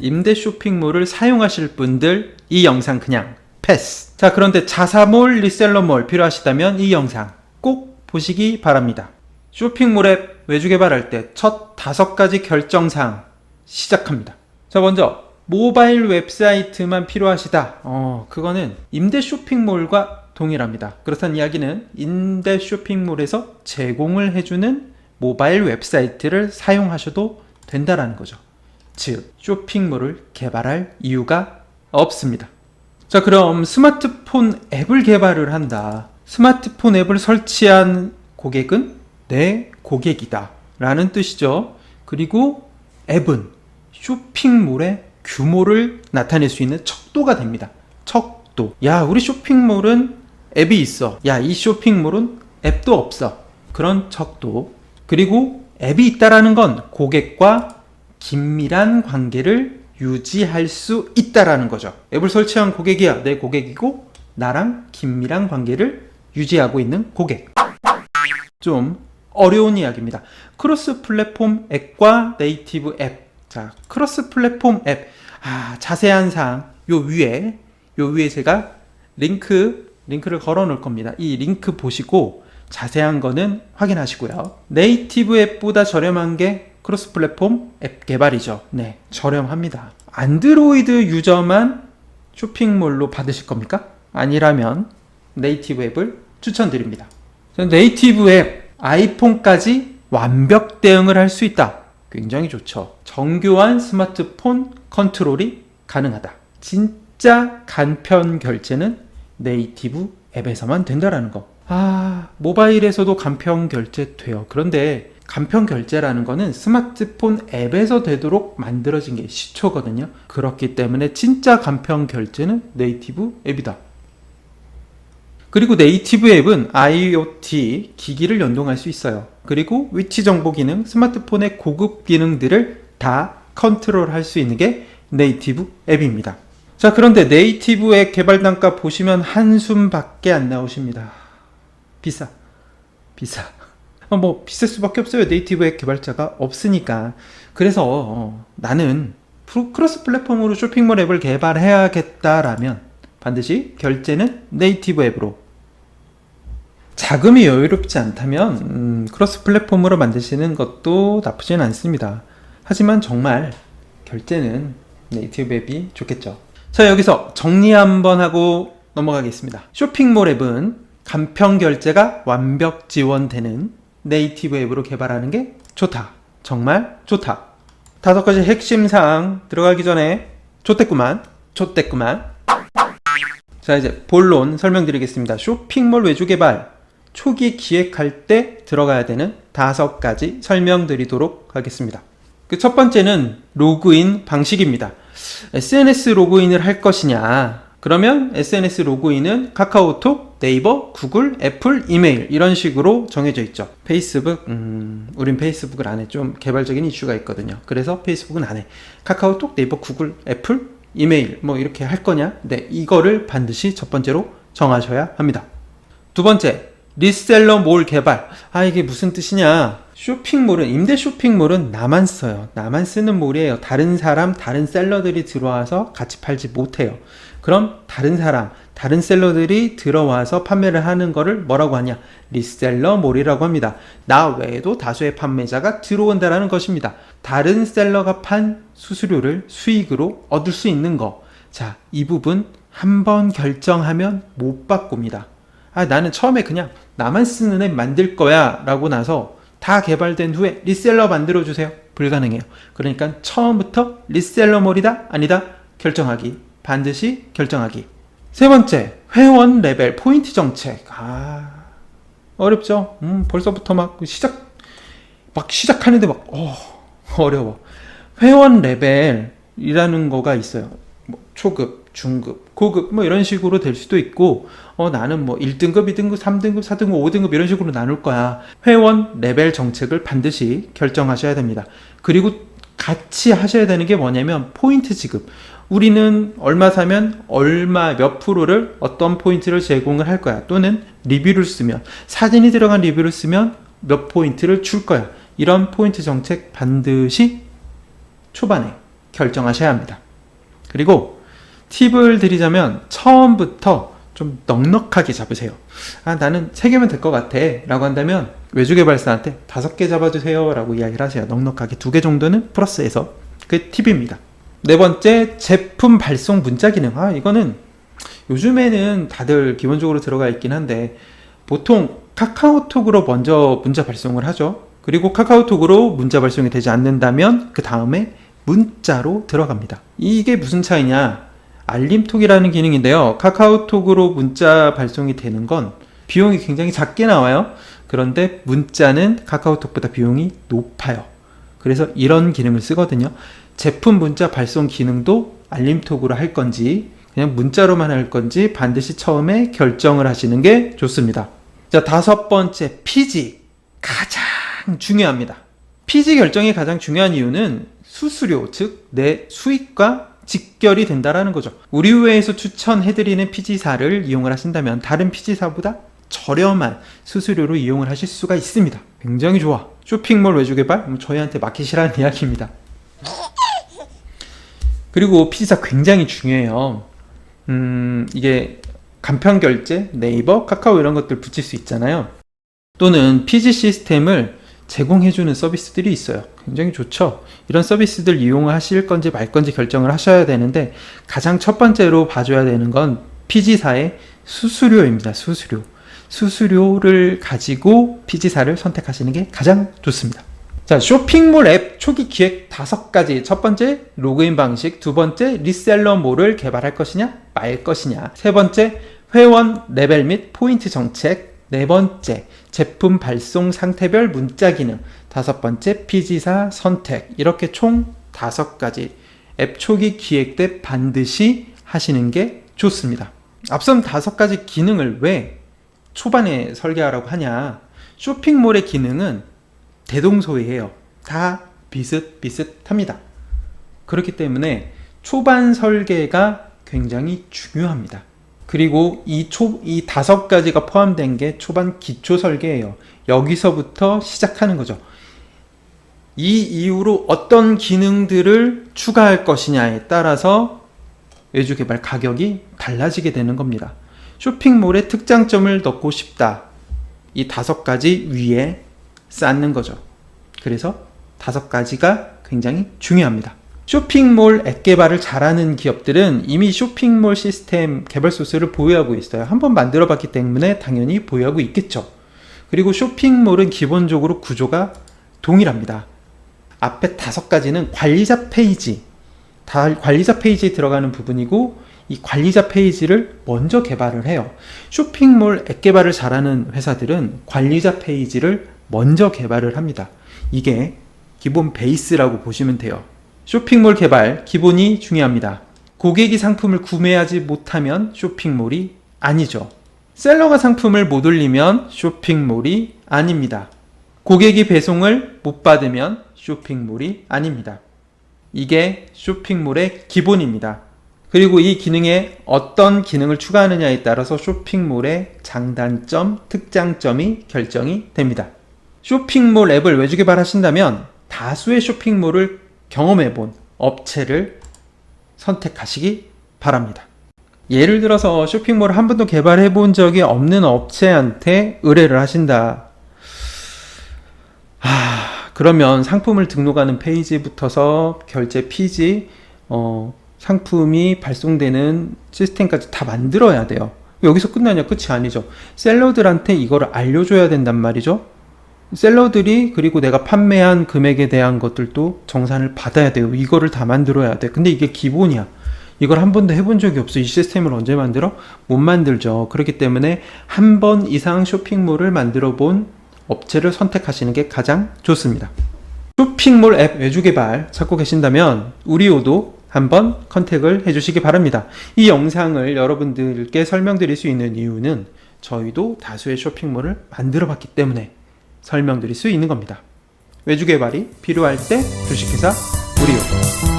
임대 쇼핑몰을 사용하실 분들 이 영상 그냥 패스. 자, 그런데 자사몰, 리셀러몰 필요하시다면 이 영상 꼭 보시기 바랍니다. 쇼핑몰 앱 외주 개발할 때 첫 5가지 결정사항 시작합니다. 자, 먼저 모바일 웹사이트만 필요하시다. 그거는 임대 쇼핑몰과 동일합니다. 그렇다는 이야기는 임대 쇼핑몰에서 제공을 해주는 모바일 웹사이트를 사용하셔도 된다라는 거죠. 즉, 쇼핑몰을 개발할 이유가 없습니다. 자, 그럼 스마트폰 앱을 개발을 한다. 스마트폰 앱을 설치한 고객은 내 고객이다 라는 뜻이죠. 그리고 앱은 쇼핑몰의 규모를 나타낼 수 있는 척도가 됩니다. 척도. 야, 우리 쇼핑몰은 앱이 있어. 야, 이 쇼핑몰은 앱도 없어. 그런 척도. 그리고 앱이 있다라는 건 고객과 긴밀한 관계를 유지할 수 있다라는 거죠. 앱을 설치한 고객이야 내 고객이고 나랑 긴밀한 관계를 유지하고 있는 고객. 좀 어려운 이야기입니다. 크로스 플랫폼 앱과 네이티브 앱. 자, 크로스 플랫폼 앱. 자세한 사항 요 위에 제가 링크를 걸어 놓을 겁니다. 이 링크 보시고 자세한 거는 확인하시고요. 네이티브 앱보다 저렴한 게 크로스 플랫폼 앱 개발이죠. 네, 저렴합니다. 안드로이드 유저만 쇼핑몰로 받으실 겁니까? 아니라면 네이티브 앱을 추천드립니다. 네이티브 앱, 아이폰까지 완벽 대응을 할 수 있다. 굉장히 좋죠. 정교한 스마트폰 컨트롤이 가능하다. 진짜 간편 결제는 네이티브 앱에서만 된다라는 거. 모바일에서도 간편 결제 돼요. 그런데 간편 결제라는 거는 스마트폰 앱에서 되도록 만들어진 게 시초거든요. 그렇기 때문에 진짜 간편 결제는 네이티브 앱이다. 그리고 네이티브 앱은 IoT 기기를 연동할 수 있어요. 그리고 위치 정보 기능, 스마트폰의 고급 기능들을 다 컨트롤할 수 있는 게 네이티브 앱입니다. 자, 그런데 네이티브 앱 개발 단가 보시면 한숨밖에 안 나오십니다. 비싸. 비쌀 수밖에 없어요. 네이티브 앱 개발자가 없으니까. 그래서 나는 크로스 플랫폼으로 쇼핑몰 앱을 개발해야겠다라면 반드시 결제는 네이티브 앱으로. 자금이 여유롭지 않다면 크로스 플랫폼으로 만드시는 것도 나쁘진 않습니다. 하지만 정말 결제는 네이티브 앱이 좋겠죠. 자, 여기서 정리 한번 하고 넘어가겠습니다. 쇼핑몰 앱은 간편 결제가 완벽 지원되는 네이티브 앱으로 개발하는 게 좋다. 정말 좋다. 5가지 핵심 사항 들어가기 전에 좋댔구만. 자, 이제 본론 설명드리겠습니다. 쇼핑몰 외주 개발 초기 기획할 때 들어가야 되는 5가지 설명드리도록 하겠습니다. 그 첫 번째는 로그인 방식입니다. SNS 로그인을 할 것이냐? 그러면 SNS 로그인은 카카오톡, 네이버, 구글, 애플, 이메일 이런 식으로 정해져 있죠. 페이스북, 우린 페이스북을 안 해. 좀 개발적인 이슈가 있거든요. 그래서 페이스북은 안 해. 카카오톡, 네이버, 구글, 애플, 이메일 뭐 이렇게 할 거냐? 네, 이거를 반드시 첫 번째로 정하셔야 합니다. 두 번째, 리셀러 몰 개발. 이게 무슨 뜻이냐? 쇼핑몰은, 임대 쇼핑몰은 나만 써요. 나만 쓰는 몰이에요. 다른 셀러들이 들어와서 같이 팔지 못해요. 그럼 다른 셀러들이 들어와서 판매를 하는 거를 뭐라고 하냐? 리셀러 몰이라고 합니다. 나 외에도 다수의 판매자가 들어온다라는 것입니다. 다른 셀러가 판 수수료를 수익으로 얻을 수 있는 거. 자, 이 부분 한번 결정하면 못 바꿉니다. 나는 처음에 그냥 나만 쓰는 앱 만들 거야 라고 나서 다 개발된 후에 리셀러 만들어주세요. 불가능해요. 그러니까 처음부터 리셀러몰이다 아니다 결정하기. 반드시 결정하기. 세 번째, 회원 레벨 포인트 정책. 어렵죠? 벌써부터 시작하는데 어려워. 회원 레벨이라는 거가 있어요. 초급, 중급, 고급 이런 식으로 될 수도 있고 나는 1등급, 2등급, 3등급, 4등급, 5등급 이런 식으로 나눌 거야. 회원 레벨 정책을 반드시 결정하셔야 됩니다. 그리고 같이 하셔야 되는 게 뭐냐면 포인트 지급. 우리는 얼마 사면 얼마 몇 프로를 어떤 포인트를 제공을 할 거야. 또는 리뷰를 쓰면 사진이 들어간 리뷰를 쓰면 몇 포인트를 줄 거야. 이런 포인트 정책 반드시 초반에 결정하셔야 합니다. 그리고 팁을 드리자면 처음부터 좀 넉넉하게 잡으세요. 나는 3개면 될 것 같아 라고 한다면 외주개발사한테 5개 잡아주세요 라고 이야기를 하세요. 넉넉하게 2개 정도는 플러스해서. 그게 팁입니다. 네 번째, 제품 발송 문자 기능. 이거는 요즘에는 다들 기본적으로 들어가 있긴 한데 보통 카카오톡으로 먼저 문자 발송을 하죠. 그리고 카카오톡으로 문자 발송이 되지 않는다면 그 다음에 문자로 들어갑니다. 이게 무슨 차이냐? 알림톡이라는 기능인데요. 카카오톡으로 문자 발송이 되는 건 비용이 굉장히 작게 나와요. 그런데 문자는 카카오톡보다 비용이 높아요. 그래서 이런 기능을 쓰거든요. 제품 문자 발송 기능도 알림톡으로 할 건지 그냥 문자로만 할 건지 반드시 처음에 결정을 하시는 게 좋습니다. 자, 5번째, 피지. 가장 중요합니다. 피지 결정이 가장 중요한 이유는 수수료, 즉 내 수익과 직결이 된다라는 거죠. 우리회에서 추천해드리는 피지사를 이용을 하신다면 다른 피지사보다 저렴한 수수료로 이용을 하실 수가 있습니다. 굉장히 좋아. 쇼핑몰 외주개발? 저희한테 맡기시라는 이야기입니다. 그리고 피지사 굉장히 중요해요. 이게 간편결제, 네이버, 카카오 이런 것들 붙일 수 있잖아요. 또는 피지 시스템을 제공해주는 서비스들이 있어요. 굉장히 좋죠. 이런 서비스들 이용하실 건지 말 건지 결정을 하셔야 되는데 가장 첫 번째로 봐줘야 되는 건 피지사의 수수료입니다. 수수료를 가지고 피지사를 선택하시는 게 가장 좋습니다. 자, 쇼핑몰 앱 초기 기획 5가지. 첫 번째, 로그인 방식. 두 번째, 리셀러몰을 개발할 것이냐 말 것이냐. 세 번째, 회원 레벨 및 포인트 정책. 네 번째, 제품 발송 상태별 문자 기능. 5번째, 피지사 선택. 이렇게 총 5가지 앱 초기 기획 때 반드시 하시는 게 좋습니다. 앞선 5가지 기능을 왜 초반에 설계하라고 하냐. 쇼핑몰의 기능은 대동소이해요. 다 비슷비슷합니다. 그렇기 때문에 초반 설계가 굉장히 중요합니다. 그리고 이 5가지가 포함된 게 초반 기초 설계예요. 여기서부터 시작하는 거죠. 이 이후로 어떤 기능들을 추가할 것이냐에 따라서 외주개발 가격이 달라지게 되는 겁니다. 쇼핑몰의 특장점을 넣고 싶다. 이 5가지 위에 쌓는 거죠. 그래서 5가지가 굉장히 중요합니다. 쇼핑몰 앱 개발을 잘하는 기업들은 이미 쇼핑몰 시스템 개발 소스를 보유하고 있어요. 한번 만들어 봤기 때문에 당연히 보유하고 있겠죠. 그리고 쇼핑몰은 기본적으로 구조가 동일합니다. 앞에 5가지는 관리자 페이지, 관리자 페이지에 들어가는 부분이고 이 관리자 페이지를 먼저 개발을 해요. 쇼핑몰 앱 개발을 잘하는 회사들은 관리자 페이지를 먼저 개발을 합니다. 이게 기본 베이스라고 보시면 돼요. 쇼핑몰 개발 기본이 중요합니다. 고객이 상품을 구매하지 못하면 쇼핑몰이 아니죠. 셀러가 상품을 못 올리면 쇼핑몰이 아닙니다. 고객이 배송을 못 받으면 쇼핑몰이 아닙니다. 이게 쇼핑몰의 기본입니다. 그리고 이 기능에 어떤 기능을 추가하느냐에 따라서 쇼핑몰의 장단점, 특장점이 결정이 됩니다. 쇼핑몰 앱을 외주 개발하신다면 다수의 쇼핑몰을 경험해본 업체를 선택하시기 바랍니다. 예를 들어서 쇼핑몰을 한 번도 개발해 본 적이 없는 업체한테 의뢰를 하신다. 그러면 상품을 등록하는 페이지부터서 결제 피지, 상품이 발송되는 시스템까지 다 만들어야 돼요. 여기서 끝나냐? 끝이 아니죠. 셀러들한테 이거를 알려줘야 된단 말이죠. 셀러들이 그리고 내가 판매한 금액에 대한 것들도 정산을 받아야 돼요. 이거를 다 만들어야 돼. 근데 이게 기본이야. 이걸 한 번도 해본 적이 없어. 이 시스템을 언제 만들어? 못 만들죠. 그렇기 때문에 한 번 이상 쇼핑몰을 만들어 본 업체를 선택하시는 게 가장 좋습니다. 쇼핑몰 앱 외주 개발 찾고 계신다면 우리오도 한번 컨택을 해주시기 바랍니다. 이 영상을 여러분들께 설명드릴 수 있는 이유는 저희도 다수의 쇼핑몰을 만들어 봤기 때문에 설명드릴 수 있는 겁니다. 외주 개발이 필요할 때 주식회사 우리오.